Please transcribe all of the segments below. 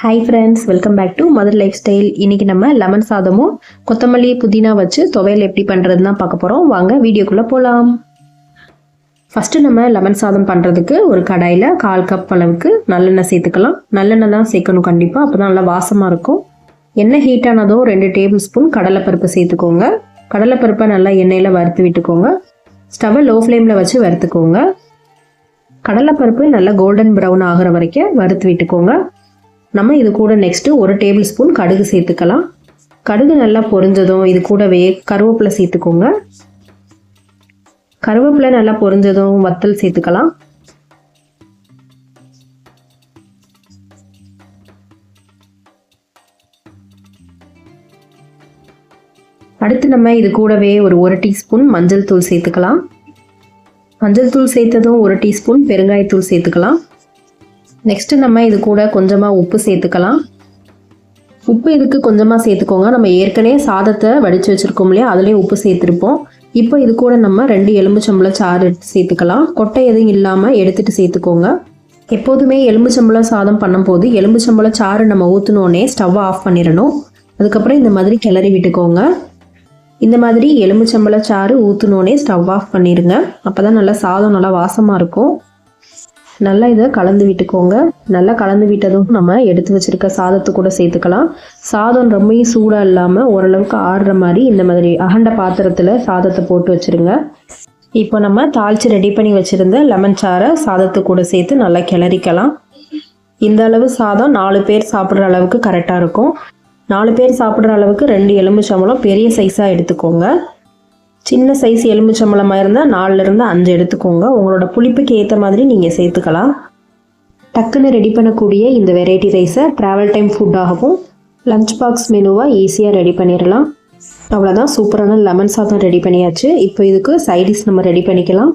Hi friends, welcome back to mother lifestyle. இன்றைக்கி நம்ம lemon சாதமும் கொத்தமல்லி புதினா வச்சு துவையல் எப்படி பண்ணுறது தான் பார்க்க போகிறோம். வாங்க வீடியோக்குள்ளே போகலாம். ஃபஸ்ட்டு நம்ம லெமன் சாதம் பண்ணுறதுக்கு ஒரு கடாயில் 1/4 கப் அளவுக்கு நல்லெண்ணெய் சேர்த்துக்கலாம். நல்லெண்ணெய் தான் சேர்க்கணும் கண்டிப்பாக, அப்போ தான் நல்லா வாசமாக இருக்கும். எண்ணெய் ஹீட் ஆனதும் 2 டேபிள் ஸ்பூன் கடலைப்பருப்பு சேர்த்துக்கோங்க. கடலைப்பருப்பை நல்லா எண்ணெயில் வறுத்து விட்டுக்கோங்க. ஸ்டவ்வை லோ ஃப்ளேமில் வச்சு வறுத்துக்கோங்க. கடலைப்பருப்பு நல்லா கோல்டன் ப்ரௌன் ஆகிற வரைக்கும் வறுத்து விட்டுக்கோங்க. நம்ம இது கூட நெக்ஸ்ட்டு 1 டேபிள் ஸ்பூன் கடுகு சேர்த்துக்கலாம். கடுகு நல்லா பொரிஞ்சதும் இது கூடவே கருவேப்பிலை சேர்த்துக்கோங்க. கருவேப்பிலை நல்லா பொரிஞ்சதும் வத்தல் சேர்த்துக்கலாம். அடுத்து நம்ம இது கூடவே ஒரு 1 டீஸ்பூன் மஞ்சள் தூள் சேர்த்துக்கலாம். மஞ்சள் தூள் சேர்த்ததும் 1 டீஸ்பூன் பெருங்காயத்தூள் சேர்த்துக்கலாம். நெக்ஸ்ட்டு நம்ம இது கூட கொஞ்சமாக உப்பு சேர்த்துக்கலாம். உப்பு இதுக்கு கொஞ்சமாக சேர்த்துக்கோங்க. நம்ம ஏற்கனவே சாதத்தை வடித்து வச்சுருக்கோம் இல்லையா, அதுலேயே உப்பு சேர்த்துருப்போம். இப்போ இது கூட நம்ம 2 எலும்புச்சம்பழம் சாறு எடுத்து சேர்த்துக்கலாம். கொட்டை எதுவும் இல்லாமல் எடுத்துகிட்டு சேர்த்துக்கோங்க. எப்போதுமே எலும்புச்சம்பழம் சாதம் பண்ணும்போது எலும்புச்சம்பழம் சாறு நம்ம ஊற்றினோடனே ஸ்டவ்வை ஆஃப் பண்ணிடணும். அதுக்கப்புறம் இந்த மாதிரி கிளறி விட்டுக்கோங்க. இந்த மாதிரி எலும்புச்சம்பழம் சாறு ஊற்றினோடனே ஸ்டவ் ஆஃப் பண்ணிடுங்க. அப்போ தான் நல்லா சாதம் நல்லா வாசமாக இருக்கும். நல்லா இதை கலந்து விட்டுக்கோங்க. நல்லா கலந்து விட்டதும் நம்ம எடுத்து வச்சுருக்க சாதத்தை கூட சேர்த்துக்கலாம். சாதம் ரொம்ப சூடாக இல்லாமல் ஓரளவுக்கு ஆடுற மாதிரி இந்த மாதிரி அகண்ட பாத்திரத்தில் சாதத்தை போட்டு வச்சுருங்க. இப்போ நம்ம தாளித்து ரெடி பண்ணி வச்சுருந்த லெமன் சாறை சாதத்தை கூட சேர்த்து நல்லா கிளறிக்கலாம். இந்த அளவு சாதம் 4 பேர் சாப்பிட்ற அளவுக்கு கரெக்டாக இருக்கும். 4 பேர் சாப்பிட்ற அளவுக்கு 2 எலும்புச்சம்பழம் பெரிய சைஸாக எடுத்துக்கோங்க. சின்ன சைஸ் எலும்புச்சம்பழமாக இருந்தால் 4லேருந்து 5 எடுத்துக்கோங்க. உங்களோட புளிப்புக்கு ஏற்ற மாதிரி நீங்கள் சேர்த்துக்கலாம். டக்குன்னு ரெடி பண்ணக்கூடிய இந்த வெரைட்டி ரைஸை ட்ராவல் டைம் ஃபுட்டாகவும் லஞ்ச் பாக்ஸ் மெனுவாக ஈஸியாக ரெடி பண்ணிடலாம். அவ்வளோதான், சூப்பரான லெமன் சாதம் ரெடி பண்ணியாச்சு. இப்போ இதுக்கு சைடிஷ் நம்ம ரெடி பண்ணிக்கலாம்.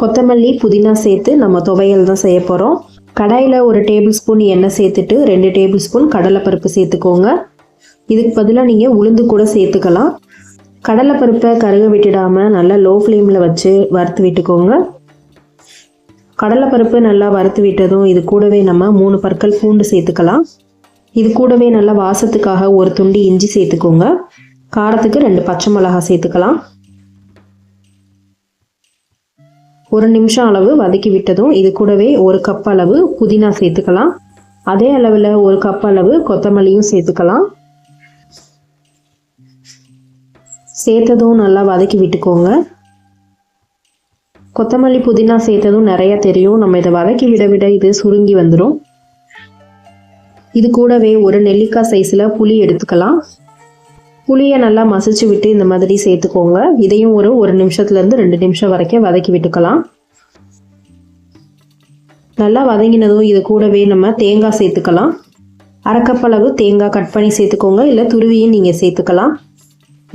கொத்தமல்லி புதினா சேர்த்து நம்ம துவையல் தான் செய்ய போகிறோம். கடாயில் 1 டேபிள் ஸ்பூன் எண்ணெய் சேர்த்துட்டு 2 டேபிள் ஸ்பூன் கடலைப்பருப்பு சேர்த்துக்கோங்க. இதுக்கு பதிலாக நீங்கள் உளுந்து கூட சேர்த்துக்கலாம். கடலைப்பருப்பை கருக விட்டுடாமல் நல்லா லோ ஃப்ளேமில் வச்சு வறுத்து விட்டுக்கோங்க. கடலைப்பருப்பு நல்லா வறுத்து விட்டதும் இது கூடவே நம்ம 3 பற்கள் பூண்டு சேர்த்துக்கலாம். இது கூடவே நல்லா வாசத்துக்காக 1 துண்டு இஞ்சி சேர்த்துக்கோங்க. காரத்துக்கு 2 பச்சை மிளகாய் சேர்த்துக்கலாம். 1 நிமிஷம் அளவு வதக்கி விட்டதும் இது கூடவே 1 கப் அளவு புதினா சேர்த்துக்கலாம். அதே அளவில் 1 கப் அளவு கொத்தமல்லியும் சேர்த்துக்கலாம். சேர்த்ததும் நல்லா வதக்கி விட்டுக்கோங்க. கொத்தமல்லி புதினா சேர்த்ததும் நிறைய தெரியும். நம்ம இதை வதக்கி விட இது சுருங்கி வந்துடும். இது கூடவே 1 நெல்லிக்காய் சைஸில் புளி எடுத்துக்கலாம். புளியை நல்லா மசிச்சு விட்டு இந்த மாதிரி சேர்த்துக்கோங்க. இதையும் ஒரு 1 நிமிஷத்துலேருந்து 2 நிமிஷம் வரைக்கும் வதக்கி விட்டுக்கலாம். நல்லா வதங்கினதும் இது கூடவே நம்ம தேங்காய் சேர்த்துக்கலாம். 1/2 கப் அளவு தேங்காய் கட் பண்ணி சேர்த்துக்கோங்க, இல்லை துருவியும் நீங்கள் சேர்த்துக்கலாம்.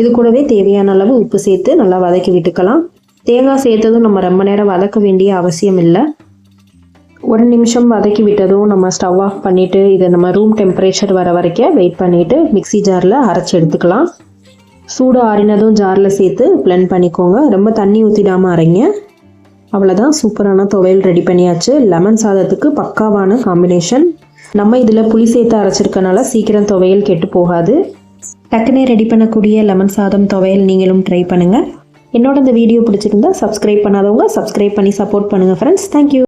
இது கூடவே தேவையான அளவு உப்பு சேர்த்து நல்லா வதக்கி விட்டுக்கலாம். தேங்காய் சேர்த்ததும் நம்ம ரொம்ப நேரம் வதக்க வேண்டிய அவசியம் இல்லை. 1 நிமிஷம் வதக்கி விட்டதும் நம்ம ஸ்டவ் ஆஃப் பண்ணிவிட்டு இதை நம்ம ரூம் டெம்பரேச்சர் வர வரைக்கும் வெயிட் பண்ணிவிட்டு மிக்ஸி ஜாரில் அரைச்சி எடுத்துக்கலாம். சூடு ஆறினதும் ஜாரில் சேர்த்து பிளெண்ட் பண்ணிக்கோங்க. ரொம்ப தண்ணி ஊற்றிடாமல் அரைங்க. அவ்வளோதான், சூப்பரான துவையல் ரெடி பண்ணியாச்சு. லெமன் சாதத்துக்கு பக்காவான காம்பினேஷன். நம்ம இதில் புளி சேர்த்து அரைச்சிருக்கனால சீக்கிரம் துவையல் கெட்டு போகாது. டக்குனே ரெடி பண்ணக்கூடிய லெமன் சாதம் துவையல் நீங்களும் ட்ரை பண்ணுங்கள். என்னோட இந்த வீடியோ பிடிச்சிருந்தா சப்ஸ்கிரைப் பண்ணாதவங்க சப்ஸ்கிரைப் பண்ணி சப்போர்ட் பண்ணுங்கள் ஃப்ரெண்ட்ஸ். தேங்க்யூ.